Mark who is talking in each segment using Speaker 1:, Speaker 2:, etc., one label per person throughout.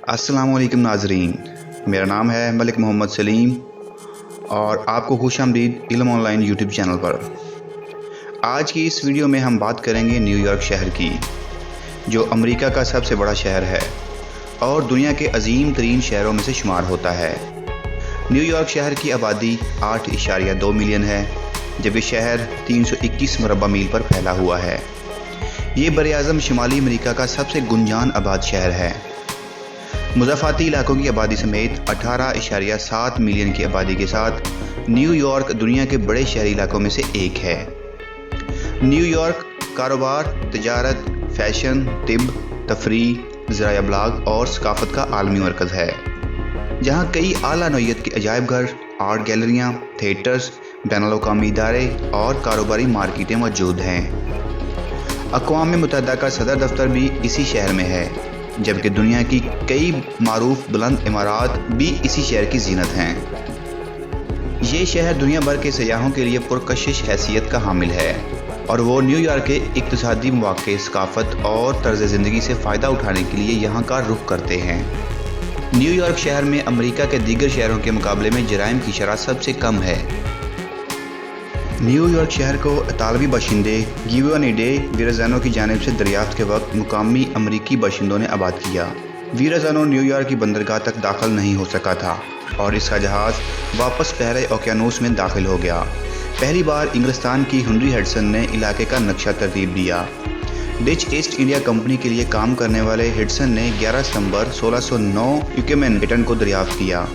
Speaker 1: अस्सलाम वालेकुम नाजरीन, मेरा नाम है मलिक मोहम्मद सलीम और आपको खुशामदीद इल्म ऑनलाइन यूट्यूब चैनल पर। आज की इस वीडियो में हम बात करेंगे न्यूयॉर्क शहर की, जो अमेरिका का सबसे बड़ा शहर है और दुनिया के अजीम तरीन शहरों में से शुमार होता है। न्यूयॉर्क शहर की आबादी 8.2 मिलियन है, जबकि शहर 321 मुरबा मील पर फैला हुआ है। ये बरआज़म शुमाली अमेरिका का सबसे गुंजान आबाद शहर है। मुज़ाफ़ाती इलाकों की आबादी समेत 18.7 मिलियन की आबादी के साथ न्यूयॉर्क दुनिया के बड़े शहरी इलाकों में से एक है। न्यूयॉर्क कारोबार, तजारत, फैशन, तिब, तफरीह, ज़राए अबलाग और सकाफ़त का आलमी मरकज़ है, जहाँ कई आला नौइयत के अजायब घर, आर्ट गैलरियाँ, थिएटर्स, बैनुल-अक़वामी इदारे और कारोबारी मार्केटें मौजूद हैं। अक़वाम मुत्तहिदा का सदर दफ्तर भी इसी शहर में है, जबकि दुनिया की कई मारूफ बुलंद इमारत भी इसी शहर की जीनत हैं। ये शहर दुनिया भर के सयाहों के लिए पुरकशिश हैसियत का हामिल है और वो न्यूयॉर्क के इक़्तिसादी मौक़े, सकाफ़त और तर्ज़ ज़िंदगी से फ़ायदा उठाने के लिए यहाँ का रुख करते हैं। न्यूयॉर्क शहर में अमेरिका के दीगर शहरों के मुकाबले में जराइम की शरह सबसे कम है। न्यूयॉर्क शहर को इतालवी बाशिंदे गियोनिडे विराज़ानो की जानिब से दरियाफ्त के वक्त मुकामी अमरीकी बाशिंदों ने आबाद किया। विराज़ानो न्यूयॉर्क की बंदरगाह तक दाखिल नहीं हो सका था और इसका जहाज़ वापस बहरे ओकियानूस में दाखिल हो गया। पहली बार इंग्लिस्तान की हेनरी हडसन ने इलाके का नक्शा तरतीब दिया। डच ईस्ट इंडिया कंपनी के लिए काम करने वाले हडसन ने 11 सितंबर 1609 यूकेमेनगेटन को दरियाफ्त किया।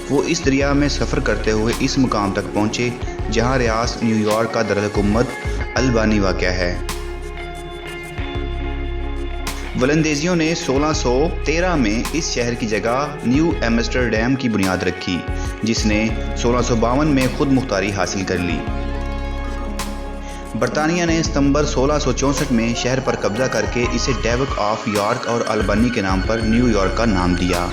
Speaker 1: वो इस दरिया में सफ़र करते हुए इस मुकाम तक पहुँचे जहाँ रियासत न्यूयॉर्क का दरअल-हुकूमत अल्बानी वाक़या है। वलंदेजियों ने 1613 में इस शहर की जगह न्यू एम्स्टर्डम की बुनियाद रखी, जिसने 1652 में खुद मुख्तारी हासिल कर ली। बरतानिया ने सितंबर 1664 में शहर पर कब्जा करके इसे डेवक ऑफ यॉर्क और अल्बानी के नाम पर न्यूयॉर्क का नाम दिया।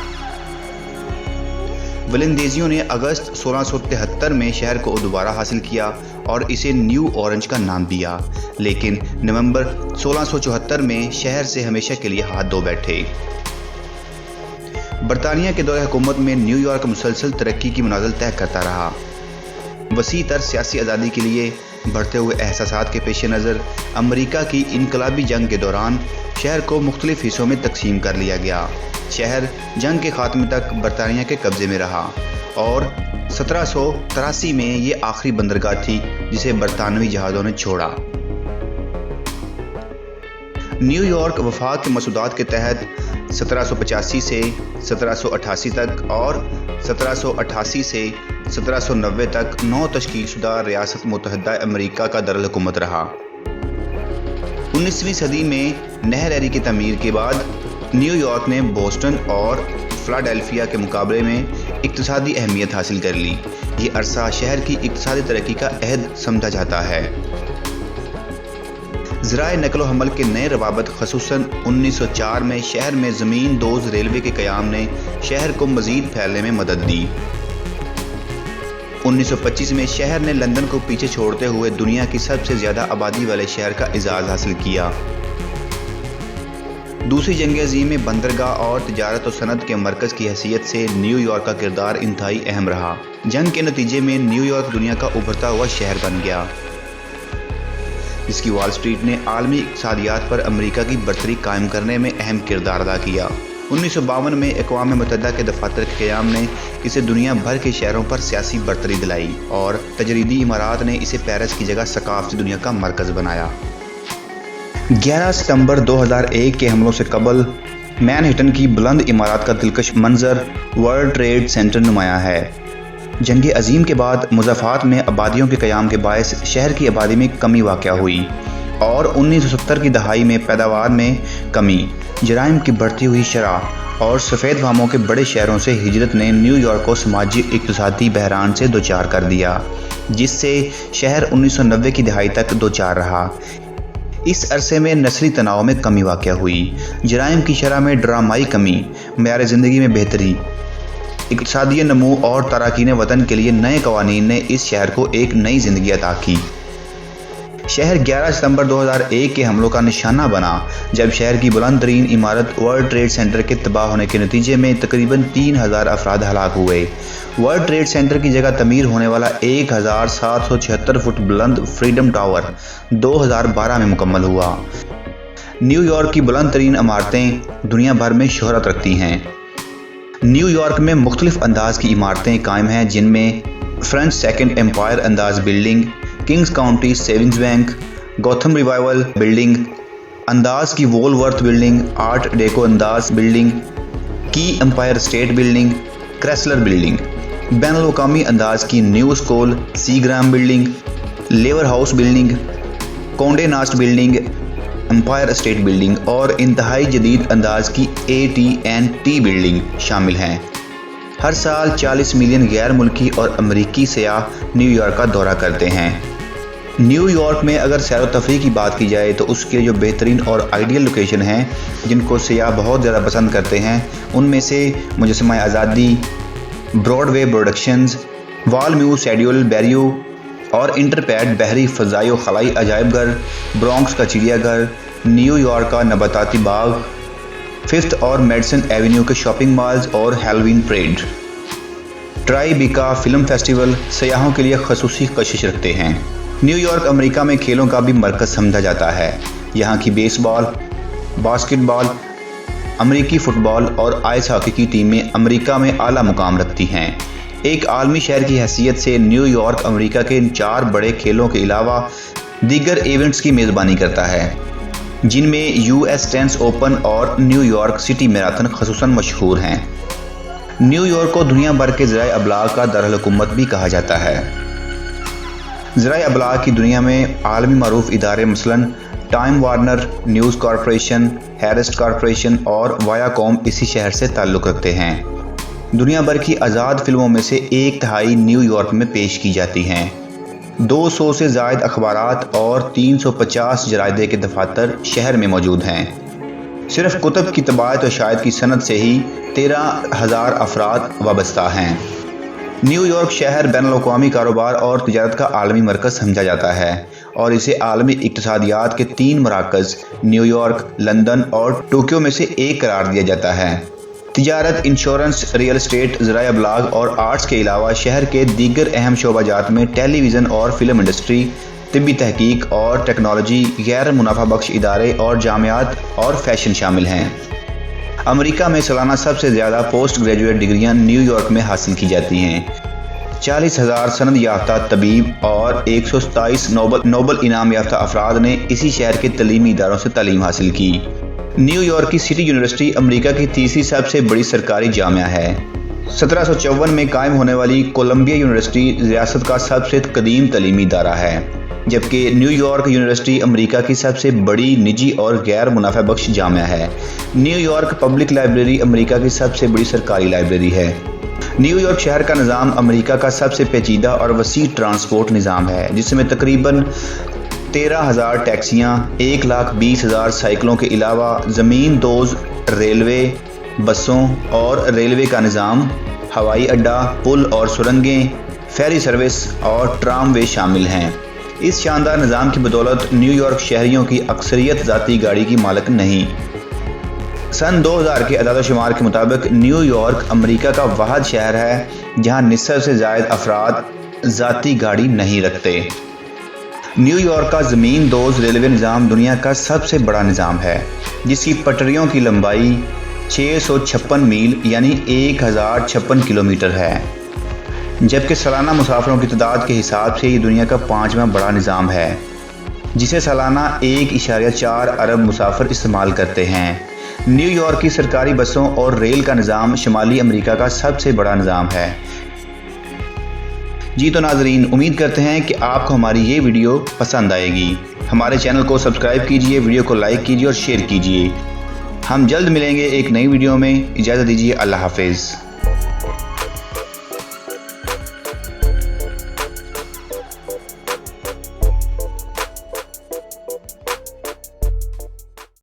Speaker 1: वलंदेजियों ने अगस्त 1673 में शहर को दोबारा हासिल किया और इसे न्यू ऑरेंज का नाम दिया, लेकिन नवंबर 1674 में शहर से हमेशा के लिए हाथ धो बैठे। बरतानिया के दौरे हुकूमत में न्यूयॉर्क मुसलसल तरक्की की मनाजिल तय करता रहा। वसी तर सियासी आज़ादी के लिए बढ़ते हुए एहसासात के पेश नज़र अमरीका की इनकलाबी जंग के दौरान शहर को मुख्तलिफ हिस्सों में तकसीम कर लिया गया। शहर जंग के खात्मे तक बरतानिया के कब्ज़े में रहा और 1783 में ये आखिरी बंदरगाह थी जिसे बरतानवी जहाज़ों ने छोड़ा। न्यूयॉर्क वफाक के मसूदात के तहत 1785 से 1788 तक और 1788 से 1790 तक 9 तश्कीलशुदा रियासत मुत्तहिदा अमेरिका का दरअल-हुकूमत रहा। 19वीं सदी में नहर एरी की तमीर के बाद न्यूयॉर्क ने बोस्टन और फिलाडेल्फिया के मुकाबले में इक़्तिसादी अहमियत हासिल कर ली। ये अरसा शहर की इक़्तिसादी तरक्की का अहद समझा जाता है। ज़राए नकलो हमल के नए रवाबत, ख़ुसूसन 1904 में शहर में ज़मीन दोज़ रेलवे के क़याम ने शहर को मज़ीद फैलने में मदद दी। 1925 में शहर ने लंदन को पीछे छोड़ते हुए दुनिया की सबसे ज़्यादा आबादी वाले शहर का एजाज़ हासिल किया। दूसरी जंग अज़ीम में बंदरगाह और तिजारत और सनत के मरकज़ की हैसियत से न्यूयॉर्क का किरदार इंतहाई अहम रहा। जंग के नतीजे में न्यूयॉर्क दुनिया का उभरता हुआ शहर बन गया, जिसकी वॉल स्ट्रीट ने आलमी इक़्तिसादियात पर अमेरिका की बरतरी कायम करने में अहम किरदार अदा किया। 1952 में अक़वाम मुत्तहिदा के दफ़ातर के क़याम ने इसे दुनिया भर के शहरों पर सियासी बरतरी दिलाई और तजरीदी इमारात ने इसे पेरिस की जगह सकाफ़ती दुनिया का मरकज़ बनाया। 11 सितंबर 2001 के हमलों से कबल मैनहट्टन की बुलंद इमारत का दिलकश मंजर वर्ल्ड ट्रेड सेंटर नुमाया है। जंग अज़ीम के बाद मुज़ाफ़ात में आबादियों के क़याम के बायस शहर की आबादी में कमी वाक़या हुई और 1970 की दहाई में पैदावार में कमी, जराइम की बढ़ती हुई शरह और सफ़ेद फामों के बड़े शहरों से हिजरत ने न्यूयॉर्क को समाजी इक़्तिसादी बहरान से दोचार कर दिया, जिससे शहर 1990 की दहाई तक दोचार रहा। इस अरसे में नस्ली तनाव में कमी वाक़या हुई, जराइम की शरह में ड्रामाई कमी, मेयार ज़िंदगी में बेहतरी, इक़्तिसादी नमू और तारकीन वतन के लिए नए कवानीन ने इस शहर को एक नई ज़िंदगी अता की। शहर 11 सितंबर 2001 के हमलों का निशाना बना, जब शहर की बुलंद तरीन इमारत वर्ल्ड ट्रेड सेंटर के तबाह होने के नतीजे में तकरीबन 3000 अफराद हलाक हुए। वर्ल्ड ट्रेड सेंटर की जगह तमीर होने वाला 1776 फुट बुलंद फ्रीडम टावर 2012 में मुकम्मल हुआ। न्यूयॉर्क की बुलंद तरीन इमारतें दुनिया भर में शोहरत रखती हैं। न्यूयॉर्क में मुख्तलिफ अंदाज की इमारतें कायम हैं, जिनमें फ्रेंच सेकंड एम्पायर अंदाज building, Kings County savings bank, gothic revival building, अंदाज की वोलवर्थ बिल्डिंग, आर्ट डेको अंदाज बिल्डिंग, की Empire State building, Chrysler building, बैनुल-अक़वामी अंदाज की New School, Seagram building, Lever House building, Conde Nast building, Empire State building और इंतहाई जदीद अंदाज की AT&T बिल्डिंग शामिल हैं। हर साल 40 मिलियन गैर मुल्की और अमरीकी सयाह न्यूयॉर्क का दौरा करते हैं। न्यूयॉर्क में अगर सैर व तफरीह की बात की जाए तो उसके जो बेहतरीन और आइडियल लोकेशन हैं जिनको सयाह बहुत ज़्यादा पसंद करते हैं, उनमें से मुजस्समा आज़ादी, ब्रॉडवे प्रोडक्शंस, वाल म्यू शेड्यूल बैरियो और इंटरपैड बहरी फ़ज़ाई व खलाई अजायब घर, ब्रॉन्क्स का चिड़ियाघर, न्यूयॉर्क का नबाताती बाग, फिफ्थ और मेडिसन एवेन्यू के शॉपिंग मॉल्स और हैलोवीन परेड। ट्राइबिका फिल्म फेस्टिवल सयाहों के लिए खसूसी कशिश रखते हैं। न्यूयॉर्क अमेरिका में खेलों का भी मरकज़ समझा जाता है। यहाँ की बेसबॉल, बास्केटबॉल, अमेरिकी फ़ुटबॉल और आइस हॉकी की टीमें अमेरिका में आला मुकाम रखती हैं। एक आलमी शहर की हैसियत से न्यूयॉर्क अमेरिका के इन 4 बड़े खेलों के अलावा दीगर इवेंट्स की मेज़बानी करता है, जिनमें US टेनिस ओपन और न्यूयॉर्क सिटी मैराथन खसूसन मशहूर हैं। न्यूयॉर्क को दुनिया भर के ज़राए अबलाग का दारुल-हुकूमत भी कहा जाता है। ज़राए अबलाग की दुनिया में आलमी मरूफ इदारे मसलन Time Warner, News Corporation, Hearst Corporation और वायाकॉम इसी शहर से ताल्लुक़ रखते हैं। दुनिया भर की आज़ाद फिल्मों में से 1/3 न्यूयॉर्क में पेश की जाती हैं। 200 से ज़ायद अखबारात और 350 जराइदे के दफातर शहर में मौजूद हैं। सिर्फ कुतब की तबाअत और शायद की सनत से ही 13,000 अफराद वाबस्ता हैं। न्यूयॉर्क शहर बैनुल-अक़वामी कारोबार और तिजारत का आलमी मरकज़ समझा जाता है और इसे आलमी इक़्तिसादियात के 3 मराकज़ न्यूयॉर्क, लंदन और टोक्यो में से एक करार दिया जाता है। तिजारत, इंश्योरेंस, रियल एस्टेट, ज़राए अबलाग और आर्ट्स के अलावा शहर के दीगर अहम शोबाजात में टेलीविज़न और फिल्म इंडस्ट्री, तिब्बी तहकीक और टेक्नोलॉजी, गैर मुनाफा बख्श इदारे और जामियात और फैशन शामिल हैं। अमेरिका में सालाना सबसे ज़्यादा पोस्ट ग्रेजुएट डिग्रियां न्यूयॉर्क में हासिल की जाती हैं। 40,000 सनद याफ्ता तबीब और 127 नोबल इनाम याफ्ता अफराद ने इसी शहर के तलीमी इदारों से तालीम हासिल की। न्यूयॉर्क की सिटी यूनिवर्सिटी अमेरिका की तीसरी सबसे बड़ी सरकारी जामिया है। 1754 में कायम होने वाली कोलंबिया यूनिवर्सिटी रियासत का सबसे कदीम तलीमी इदारा है, जबकि न्यूयॉर्क यूनिवर्सिटी अमेरिका की सबसे बड़ी निजी और गैर मुनाफा बख्श जामिया है। न्यूयॉर्क पब्लिक लाइब्रेरी अमेरिका की सबसे बड़ी सरकारी लाइब्रेरी है। न्यूयॉर्क शहर का निज़ाम अमेरिका का सबसे पेचीदा और वसी ट्रांसपोर्ट निज़ाम है, जिसमें तकरीबन 13,000 टैक्सियाँ, 1,20,000 साइकिलों के अलावा ज़मीन दोज़ रेलवे, बसों और रेलवे का निज़ाम, हवाई अड्डा, पुल और सुरंगें, फेरी सर्विस और ट्रामवे शामिल हैं। इस शानदार निज़ाम की बदौलत न्यूयॉर्क शहरियों की अक्सरियत ज़ाती गाड़ी की मालिक नहीं। सन 2000 के अदाद-ओ-शुमार के मुताबिक न्यूयॉर्क अमेरिका का वाहिद शहर है जहां निस्फ से ज़ायद अफराद ज़ाती गाड़ी नहीं रखते। न्यूयॉर्क का ज़मीन दोज़ रेलवे निज़ाम दुनिया का सबसे बड़ा निज़ाम है, जिसकी पटरियों की लंबाई 656 मील यानी 1056 किलोमीटर है, जबकि सालाना मुसाफिरों की तादाद के हिसाब से ये दुनिया का 5वां बड़ा निज़ाम है, जिसे सालाना 1.4 अरब मुसाफिर इस्तेमाल करते हैं। न्यूयॉर्क की सरकारी बसों और रेल का निज़ाम शुमाली अमेरिका का सबसे बड़ा निज़ाम है। जी तो नाजरीन, उम्मीद करते हैं कि आपको हमारी ये वीडियो पसंद आएगी। हमारे चैनल को सब्सक्राइब कीजिए, वीडियो को लाइक कीजिए और शेयर कीजिए। हम जल्द मिलेंगे एक नई वीडियो में। इजाज़त दीजिए, अल्लाह हाफिज़।